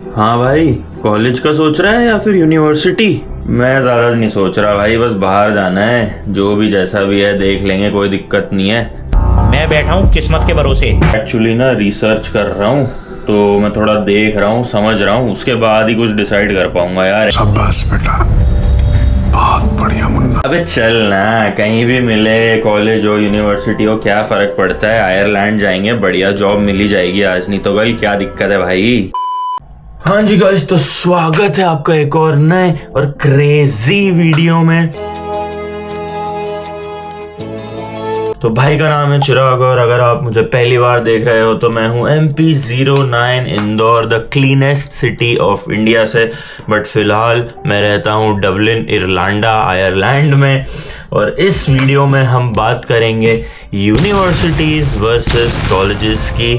हाँ भाई, कॉलेज का सोच रहा है या फिर यूनिवर्सिटी? मैं ज्यादा नहीं सोच रहा भाई, बस बाहर जाना है। जो भी जैसा भी है देख लेंगे, कोई दिक्कत नहीं है। मैं बैठा हूँ किस्मत के भरोसे। एक्चुअली ना रिसर्च कर रहा हूँ, तो मैं थोड़ा देख रहा हूँ, समझ रहा हूँ, उसके बाद ही कुछ डिसाइड कर पाऊंगा यार। शाबाश बेटा, बहुत बढ़िया मुन्ना। अबे चल ना, कहीं भी मिले, कॉलेज हो यूनिवर्सिटी हो, क्या फर्क पड़ता है। आयरलैंड जाएंगे, बढ़िया जॉब मिली जाएगी आज नहीं तो कल, क्या दिक्कत है भाई। हाँ जी गाइस, तो स्वागत है आपका एक और नए और क्रेजी वीडियो में। तो भाई का नाम है चिराग, और अगर आप मुझे पहली बार देख रहे हो तो मैं हूँ MP09 Indore, the cleanest city of India से। बट फिलहाल मैं रहता हूँ डबलिन इरलांडा आयरलैंड में। और इस वीडियो में हम बात करेंगे यूनिवर्सिटीज वर्सेस कॉलेजेस की।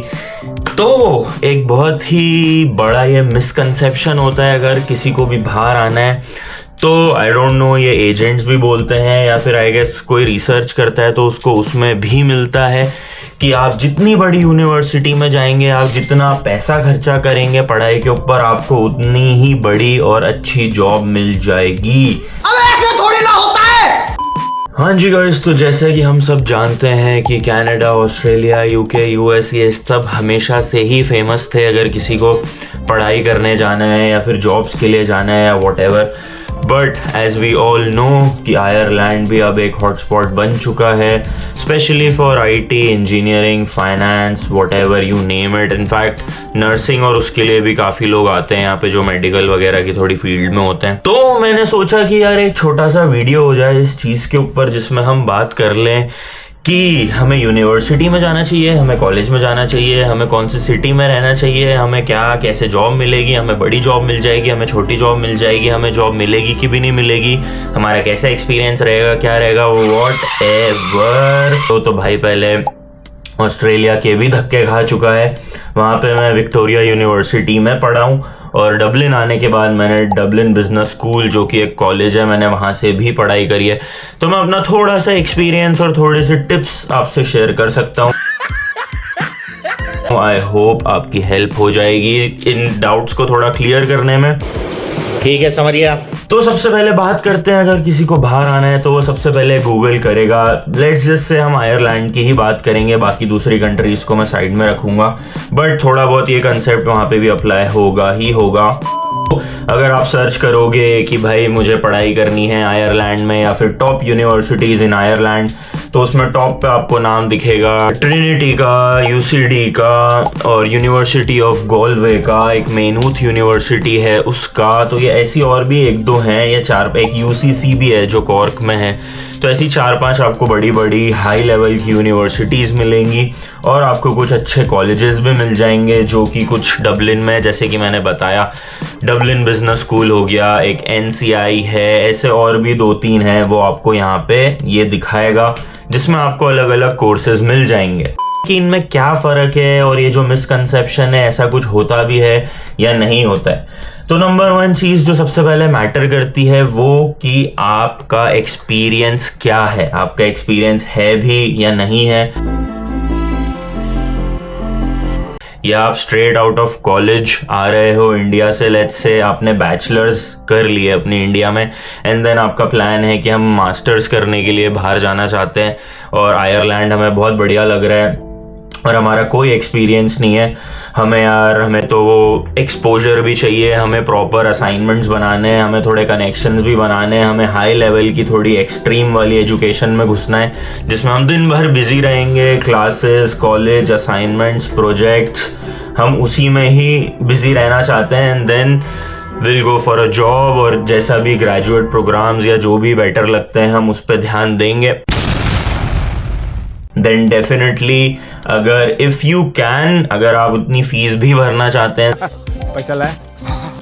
तो एक बहुत ही बड़ा ये मिसकंसेप्शन होता है अगर किसी को भी बाहर आना है तो। आई डोंट नो, ये एजेंट्स भी बोलते हैं या फिर आई गेस कोई रिसर्च करता है तो उसको उसमें भी मिलता है कि आप जितनी बड़ी यूनिवर्सिटी में जाएंगे, आप जितना पैसा खर्चा करेंगे पढ़ाई के ऊपर, आपको उतनी ही बड़ी और अच्छी जॉब मिल जाएगी। अब ऐसे थोड़ी ना होता है। हाँ जी गाइस, तो जैसे कि हम सब जानते हैं कि कनाडा, ऑस्ट्रेलिया, यूके, यूएस ये सब हमेशा से ही फेमस थे अगर किसी को पढ़ाई करने जाना है या फिर जॉब्स के लिए जाना है या whatever. But as we all know कि आयरलैंड भी अब एक हॉटस्पॉट बन चुका है, specially for IT, engineering, finance, whatever you name it. In fact nursing और उसके लिए भी काफ़ी लोग आते हैं यहाँ पे जो मेडिकल वगैरह की थोड़ी फील्ड में होते हैं। तो मैंने सोचा कि यार एक छोटा सा वीडियो हो जाए इस चीज़ के ऊपर जिसमें हम बात कर लें कि हमें यूनिवर्सिटी में जाना चाहिए, हमें कॉलेज में जाना चाहिए, हमें कौन सी सिटी में रहना चाहिए, हमें क्या कैसे जॉब मिलेगी, हमें बड़ी जॉब मिल जाएगी, हमें छोटी जॉब मिल जाएगी, हमें जॉब मिलेगी कि भी नहीं मिलेगी, हमारा कैसा एक्सपीरियंस रहेगा, क्या रहेगा, व्हाटएवर। तो भाई पहले ऑस्ट्रेलिया के भी धक्के खा चुका है। वहाँ पे मैं विक्टोरिया यूनिवर्सिटी में पढ़ा हूँ और डबलिन आने के बाद मैंने डबलिन बिजनेस स्कूल, जो कि एक कॉलेज है, मैंने वहाँ से भी पढ़ाई करी है। तो मैं अपना थोड़ा सा एक्सपीरियंस और थोड़े से टिप्स आपसे शेयर कर सकता हूँ। आई होप आपकी हेल्प हो जाएगी इन डाउट्स को थोड़ा क्लियर करने में। ठीक है, समझिए। तो सबसे पहले बात करते हैं, अगर किसी को बाहर आना है तो वो सबसे पहले गूगल करेगा। लेट्स जस्ट से हम आयरलैंड की ही बात करेंगे, बाकी दूसरी कंट्रीज को मैं साइड में रखूंगा, बट थोड़ा बहुत ये कंसेप्ट वहाँ पे भी अप्लाई होगा ही होगा। अगर आप सर्च करोगे कि भाई मुझे पढ़ाई करनी है आयरलैंड में या फिर टॉप यूनिवर्सिटीज इन आयरलैंड, तो उसमें टॉप पे आपको नाम दिखेगा ट्रिनिटी का, यूसीडी का और यूनिवर्सिटी ऑफ गॉलवे का, एक मेनूथ यूनिवर्सिटी है उसका। तो ये ऐसी और भी एक दो हैं, ये चार, एक यूसीसी भी है जो कॉर्क में है। तो ऐसी 4-5 आपको बड़ी बड़ी हाई लेवल की यूनिवर्सिटीज़ मिलेंगी और आपको कुछ अच्छे कॉलेजेस भी मिल जाएंगे जो कि कुछ डबलिन में, जैसे कि मैंने बताया, डबलिन बिजनेस स्कूल हो गया, एक NCI है, ऐसे और भी 2-3 हैं, वो आपको यहाँ पे ये दिखाएगा जिसमें आपको अलग अलग कोर्सेज मिल जाएंगे। कि इनमें क्या फ़र्क है और ये जो मिसकंसेप्शन है, ऐसा कुछ होता भी है या नहीं होता है। तो नंबर 1 चीज़ जो सबसे पहले मैटर करती है वो कि आपका एक्सपीरियंस क्या है, आपका एक्सपीरियंस है भी या नहीं है। या आप स्ट्रेट आउट ऑफ कॉलेज आ रहे हो इंडिया से, लेट्स से आपने बैचलर्स कर लिए अपनी इंडिया में एंड देन आपका प्लान है कि हम मास्टर्स करने के लिए बाहर जाना चाहते हैं और आयरलैंड हमें बहुत बढ़िया लग रहा है और हमारा कोई एक्सपीरियंस नहीं है। हमें तो वो एक्सपोजर भी चाहिए, हमें प्रॉपर असाइनमेंट्स बनाने हैं, हमें थोड़े कनेक्शंस भी बनाने हैं, हमें हाई लेवल की थोड़ी एक्सट्रीम वाली एजुकेशन में घुसना है जिसमें हम दिन भर बिजी रहेंगे, क्लासेस, कॉलेज, असाइनमेंट्स, प्रोजेक्ट्स, हम उसी में ही बिजी रहना चाहते हैं and then will go for a job. और जैसा भी ग्रेजुएट प्रोग्राम्स या जो भी बेटर लगते हैं हम उस पर ध्यान देंगे। देन डेफिनेटली अगर इफ यू कैन, अगर आप उतनी फीस भी भरना चाहते हैं, पैसा लाए,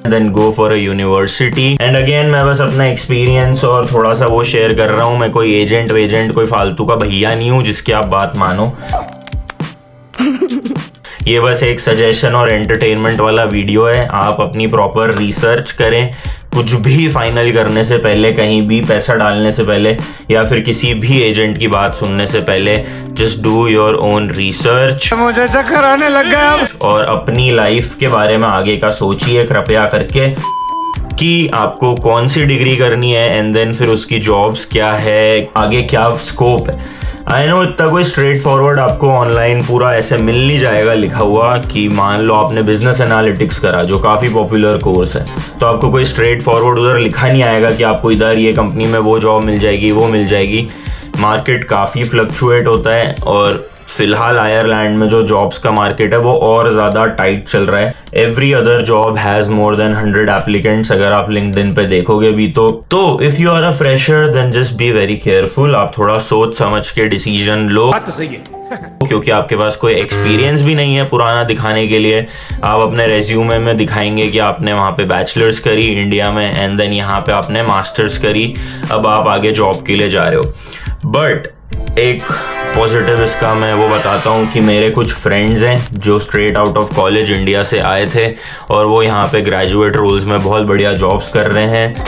then go for a university. And again मैं बस अपना एक्सपीरियंस और थोड़ा सा वो शेयर कर रहा हूँ, मैं कोई एजेंट कोई फालतू का भैया नहीं हूँ जिसकी आप बात मानो। ये बस एक सजेशन और एंटरटेनमेंट वाला वीडियो है, आप अपनी प्रॉपर रिसर्च करें, कुछ भी फाइनल करने से पहले, कहीं भी पैसा डालने से पहले या फिर किसी भी एजेंट की बात सुनने से पहले, just do your own research. मुझे चक्कर आने लग गया। और अपनी लाइफ के बारे में आगे का सोचिए कृपया करके कि आपको कौन सी डिग्री करनी है एंड देन फिर उसकी जॉब्स क्या है, आगे क्या स्कोप है। आई नो इतना कोई स्ट्रेट फॉरवर्ड आपको ऑनलाइन पूरा ऐसे मिल नहीं जाएगा लिखा हुआ कि मान लो आपने बिजनेस एनालिटिक्स करा जो काफ़ी पॉपुलर कोर्स है, तो आपको कोई स्ट्रेट फॉरवर्ड उधर लिखा नहीं आएगा कि आपको इधर ये कंपनी में वो जॉब मिल जाएगी, वो मिल जाएगी। मार्केट काफ़ी फ्लक्चुएट होता है और फिलहाल आयरलैंड में जो जॉब्स का मार्केट है वो और ज़्यादा टाइट चल रहा है। Every other job has more than 100 applicants अगर आप लिंक्डइन पे देखोगे भी तो if you are a fresher then just be very careful. आप थोड़ा सोच समझ के डिसीजन लो, क्योंकि आपके पास कोई एक्सपीरियंस भी नहीं है पुराना दिखाने के लिए। आप अपने रेज्यूमे में दिखाएंगे कि आपने वहाँ पे बैचलर्स करी इंडिया में एंड देन यहाँ पे आपने मास्टर्स करी, अब आप आगे जॉब के लिए जा रहे हो। बट एक पॉजिटिव इसका मैं वो बताता हूँ कि मेरे कुछ फ्रेंड्स हैं जो straight out of college India से आए थे और वो यहाँ पे ग्रेजुएट रोल्स में बहुत बढ़िया जॉब्स कर रहे हैं।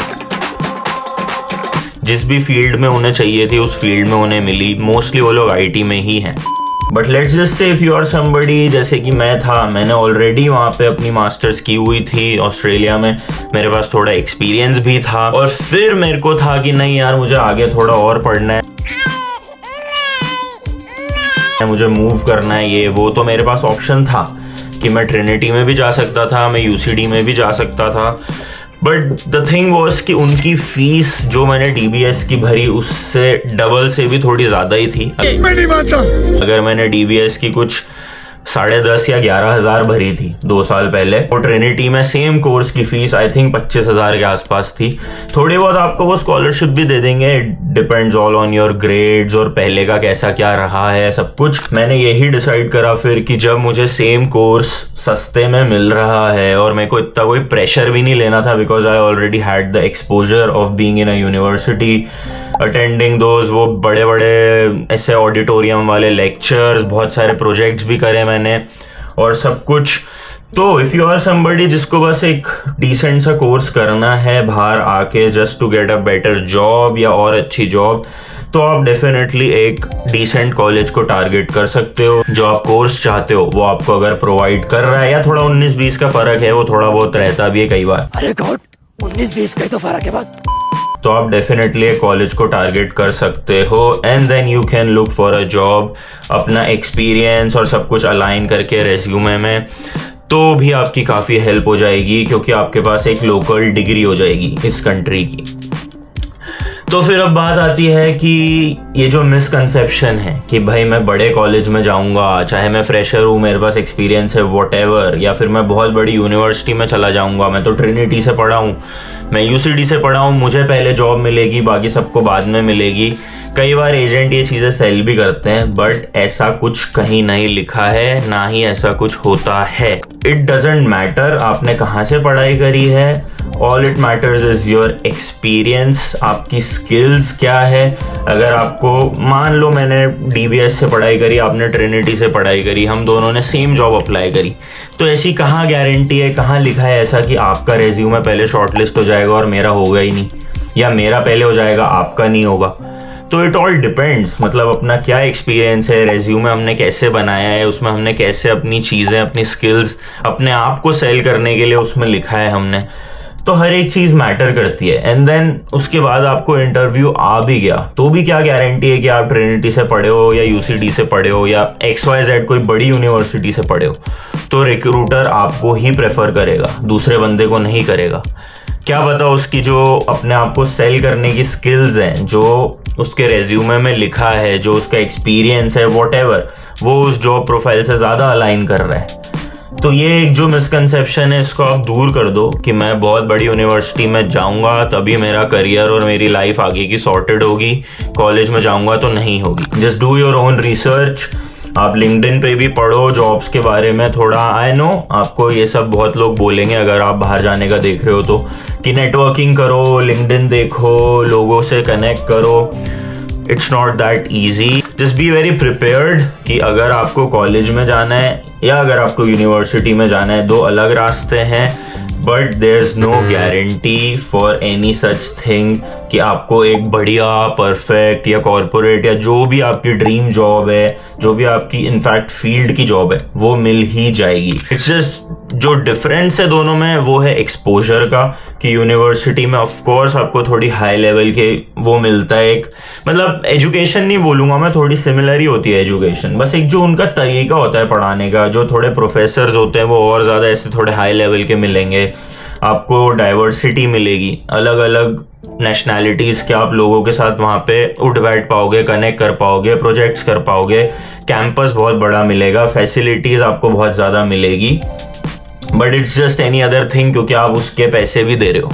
जिस भी फील्ड में उन्हें चाहिए थी उस फील्ड में उन्हें मिली। मोस्टली वो लोग आईटी में ही हैं। But let's just say if you are somebody जैसे कि मैं था, मैंने ऑलरेडी वहाँ पे अपनी मास्टर्स की हुई थी ऑस्ट्रेलिया में, मेरे पास थोड़ा एक्सपीरियंस भी था और फिर मेरे को था कि नहीं यार मुझे आगे थोड़ा और पढ़ना है, मुझे मूव करना है, ये वो। तो मेरे पास ऑप्शन था कि मैं ट्रिनिटी में भी जा सकता था, मैं यूसीडी में भी जा सकता था। बट द थिंग वॉज कि उनकी फीस जो मैंने डीबीएस की भरी उससे डबल से भी थोड़ी ज़्यादा ही थी। मैं नहीं मानता। अगर मैंने डीबीएस की कुछ 10,500 या 11,000 भरी थी 2 साल पहले, और ट्रिनिटी में सेम कोर्स की फीस आई थिंक 25,000 के आसपास थी। थोड़ी बहुत आपको वो स्कॉलरशिप भी दे देंगे, depends all on your grades और पहले का कैसा क्या रहा है सब कुछ। मैंने यही डिसाइड करा फिर कि जब मुझे सेम कोर्स सस्ते में मिल रहा है और मेरे को इतना कोई प्रेशर भी नहीं लेना था, because I already had the exposure of being in a university, attending those वो बड़े बड़े ऐसे ऑडिटोरियम वाले लेक्चर्स, बहुत सारे प्रोजेक्ट्स भी करे मैंने और सब कुछ। तो इफ़ यू आर समबडी जिसको बस एक डिसेंट सा कोर्स करना है बाहर आके just to get a better job या और अच्छी जॉब, तो आप डेफिनेटली एक डिसेंट कॉलेज को टारगेट कर सकते हो। जो आप कोर्स चाहते हो वो आपको अगर प्रोवाइड कर रहा है, या थोड़ा 19-20 का फर्क है, वो थोड़ा बहुत रहता भी है कई बार। अरे गॉड 19-20 का तो फर्क है बस। तो आप डेफिनेटली एक कॉलेज को टारगेट कर सकते हो and then you can look for a job. अपना एक्सपीरियंस और सब कुछ अलाइन करके रेज्यूमे में तो भी आपकी काफ़ी हेल्प हो जाएगी, क्योंकि आपके पास एक लोकल डिग्री हो जाएगी इस कंट्री की। तो फिर अब बात आती है कि ये जो मिसकंसेप्शन है कि भाई मैं बड़े कॉलेज में जाऊंगा, चाहे मैं फ्रेशर हूँ, मेरे पास एक्सपीरियंस है व्हाटएवर, या फिर मैं बहुत बड़ी यूनिवर्सिटी में चला जाऊंगा, मैं तो ट्रिनिटी से पढ़ा हूँ, मैं यूसीडी से पढ़ा हूँ, मुझे पहले जॉब मिलेगी बाकी सबको बाद में मिलेगी। कई बार एजेंट ये चीज़ें सेल भी करते हैं, बट ऐसा कुछ कहीं नहीं लिखा है, ना ही ऐसा कुछ होता है। इट डजेंट मैटर आपने कहाँ से पढ़ाई करी है, all it matters is your experience, आपकी स्किल्स क्या है। अगर आपको मान लो मैंने डीबीएस से पढ़ाई करी, आपने ट्रिनिटी से पढ़ाई करी, हम दोनों ने सेम जॉब अप्लाई करी, तो ऐसी कहाँ गारंटी है, कहाँ लिखा है ऐसा कि आपका रेज्यूमे पहले शॉर्टलिस्ट हो जाएगा और मेरा होगा ही नहीं, या मेरा पहले हो जाएगा आपका नहीं होगा। तो इट ऑल डिपेंड्स, मतलब अपना क्या एक्सपीरियंस है, रेज्यूमे हमने कैसे बनाया है, उसमें हमने कैसे अपनी चीज़ें, अपनी स्किल्स, अपने आप को सेल करने के लिए उसमें लिखा है हमने। तो हर एक चीज़ मैटर करती है। एंड देन उसके बाद आपको इंटरव्यू आ भी गया तो भी क्या गारंटी है कि आप ट्रिनिटी से पढ़े हो या यूसीडी से पढ़े हो या XYZ कोई बड़ी यूनिवर्सिटी से पढ़े हो, तो रिक्रूटर आपको ही प्रेफर करेगा, दूसरे बंदे को नहीं करेगा। क्या पता उसकी जो अपने आप को सेल करने की स्किल्स हैं, जो उसके रेज्यूमे में लिखा है, जो उसका एक्सपीरियंस है, व्हाटएवर, वो उस जॉब प्रोफाइल से ज़्यादा अलाइन कर रहा है। तो ये एक जो मिसकंसेप्शन है इसको आप दूर कर दो कि मैं बहुत बड़ी यूनिवर्सिटी में जाऊंगा तभी मेरा करियर और मेरी लाइफ आगे की सॉर्टेड होगी, कॉलेज में जाऊंगा तो नहीं होगी। Just do your own research. आप लिंक्डइन पे भी पढ़ो जॉब्स के बारे में थोड़ा। आई नो आपको ये सब बहुत लोग बोलेंगे अगर आप बाहर जाने का देख रहे हो तो, कि नेटवर्किंग करो, लिंक्डइन देखो, लोगों से कनेक्ट करो। It's not that easy. Just be very prepared कि अगर आपको कॉलेज में जाना है या अगर आपको यूनिवर्सिटी में जाना है, दो अलग रास्ते हैं। But there is no guarantee for any such thing कि आपको एक बढ़िया परफेक्ट या कॉरपोरेट या जो भी आपकी ड्रीम जॉब है, जो भी आपकी इनफैक्ट फील्ड की जॉब है, वो मिल ही जाएगी। इट्स जस्ट जो डिफरेंस है दोनों में वो है एक्सपोजर का, कि यूनिवर्सिटी में ऑफ कोर्स आपको थोड़ी हाई लेवल के वो मिलता है, एक मतलब एजुकेशन नहीं बोलूंगा मैं, थोड़ी सिमिलर ही होती है एजुकेशन, बस एक जो उनका तरीका होता है पढ़ाने का, जो थोड़े प्रोफेसर्स होते हैं वो और ज़्यादा ऐसे थोड़े हाई लेवल के मिलेंगे, आपको डाइवर्सिटी मिलेगी, अलग अलग नेशनैलिटीज़ के आप लोगों के साथ वहाँ पे उठ बैठ पाओगे, कनेक्ट कर पाओगे, प्रोजेक्ट्स कर पाओगे, कैंपस बहुत बड़ा मिलेगा, फैसिलिटीज़ आपको बहुत ज़्यादा मिलेगी, but it's just any other thing, क्योंकि आप उसके पैसे भी दे रहे हो।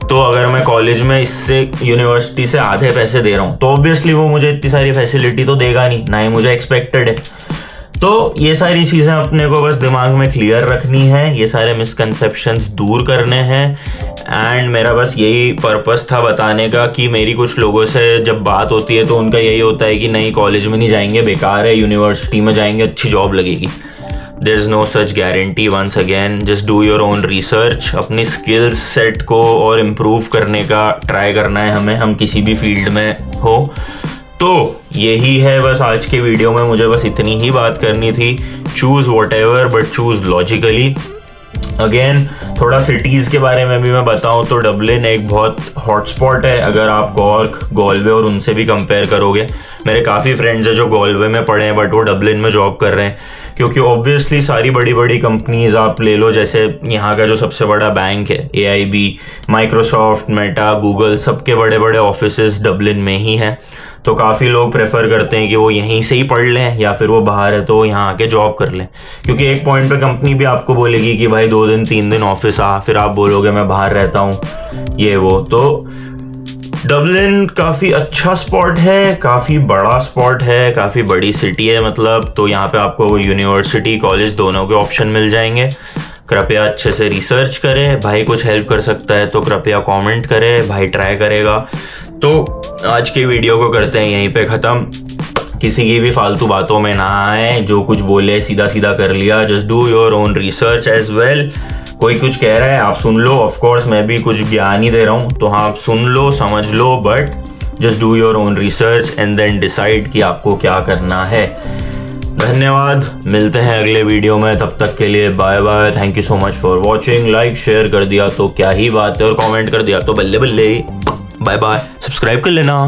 तो अगर मैं कॉलेज में इससे यूनिवर्सिटी से आधे पैसे दे रहा हूँ तो ऑब्वियसली वो मुझे इतनी सारी फैसिलिटी तो देगा नहीं, ना ही मुझे एक्सपेक्टेड है। तो ये सारी चीज़ें अपने को बस दिमाग में क्लियर रखनी है, ये सारे मिसकंसेप्शंस दूर करने हैं, एंड मेरा बस यही पर्पस था बताने का कि मेरी कुछ लोगों से जब बात होती है तो उनका यही होता है कि नहीं कॉलेज में नहीं जाएंगे, बेकार है, यूनिवर्सिटी में जाएंगे अच्छी जॉब लगेगी। There is no such guarantee. Once again just do your own research, अपनी स्किल्स सेट को और इम्प्रूव करने का ट्राई करना है हमें, हम किसी भी फील्ड में हो। तो यही है बस आज के वीडियो में, मुझे बस इतनी ही बात करनी थी। Choose what ever but choose logically. Again थोड़ा सिटीज़ के बारे में भी मैं बताऊं तो डबलिन एक बहुत हॉटस्पॉट है, अगर आप कॉर्क, गॉलवे और उनसे भी कंपेयर करोगे। मेरे काफ़ी फ्रेंड्स हैं जो गॉलवे में पढ़े हैं बट वो डबलिन में जॉब कर रहे हैं, क्योंकि ऑब्वियसली सारी बड़ी बड़ी कंपनीज आप ले लो, जैसे यहाँ का जो सबसे बड़ा बैंक है AIB, माइक्रोसॉफ्ट, मेटा, गूगल, सबके बड़े बड़े ऑफिसेज डबलिन में ही हैं। तो काफ़ी लोग प्रेफर करते हैं कि वो यहीं से ही पढ़ लें या फिर वो बाहर है तो यहाँ आके जॉब कर लें, क्योंकि एक पॉइंट पे कंपनी भी आपको बोलेगी कि भाई 2 दिन 3 दिन ऑफिस आ, फिर आप बोलोगे मैं बाहर रहता हूँ, ये वो। तो डबलिन काफ़ी अच्छा स्पॉट है, काफ़ी बड़ा स्पॉट है, काफ़ी बड़ी सिटी है मतलब, तो यहाँ पे आपको यूनिवर्सिटी कॉलेज दोनों के ऑप्शन मिल जाएंगे। कृपया अच्छे से रिसर्च करें, भाई कुछ हेल्प कर सकता है तो कृपया कमेंट करें, भाई ट्राई करेगा। तो आज के वीडियो को करते हैं यहीं पे ख़त्म। किसी की भी फालतू बातों में ना आए, जो कुछ बोले सीधा सीधा कर लिया। Just do your own research as well. कोई कुछ कह रहा है आप सुन लो, ऑफ कोर्स मैं भी कुछ ज्ञान ही दे रहा हूँ तो हाँ आप सुन लो, समझ लो, but just do your own research and then decide कि आपको क्या करना है। धन्यवाद, मिलते हैं अगले वीडियो में, तब तक के लिए bye bye. Thank you so much for watching. Like share कर दिया तो क्या ही बात है, और कमेंट कर दिया तो बल्ले बल्ले। बाय बाय, सब्सक्राइब कर लेना।